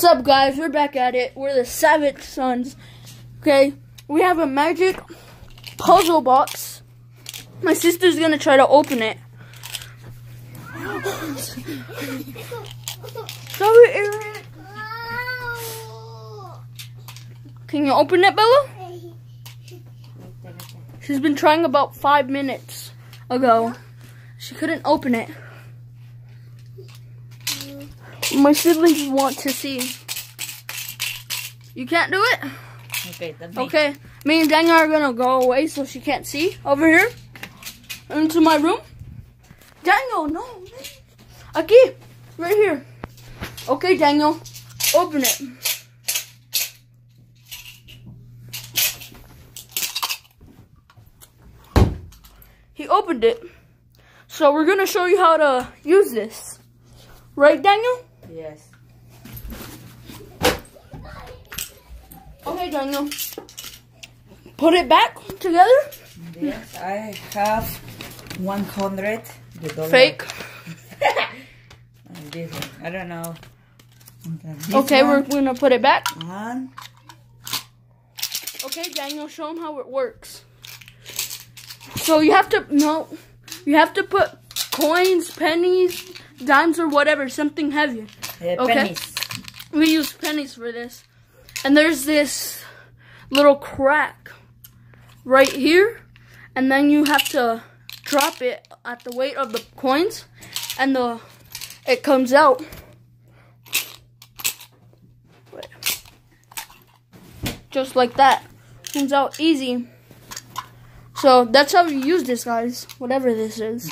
What's up, guys? We're back at it. We're the Savage Sons. Okay, we have a magic puzzle box. My sister's gonna try to open it. Sorry, Aaron. Can you open it, Bella? She's been trying about 5 minutes ago. She couldn't open it. My siblings want to see. You can't do it? Okay. Me and Daniel are gonna go away so she can't see. Over here. Into my room. Daniel, no. Aquí. Right here. Okay, Daniel. Open it. He opened it. So we're gonna show you how to use this. Right, Daniel? Yes. Okay, Daniel. Put it back together. Yes, I have 100. The dollar. Fake. And this one, I don't know. Okay, we're gonna put it back. And Okay, Daniel, show them how it works. So you have to put coins, pennies, dimes, or whatever, something heavy. Okay. pennies. We use pennies for this. And there's this little crack right here. And then you have to drop it at the weight of the coins. And it comes out. Just like that. Comes out easy. So that's how you use this, guys. Whatever this is.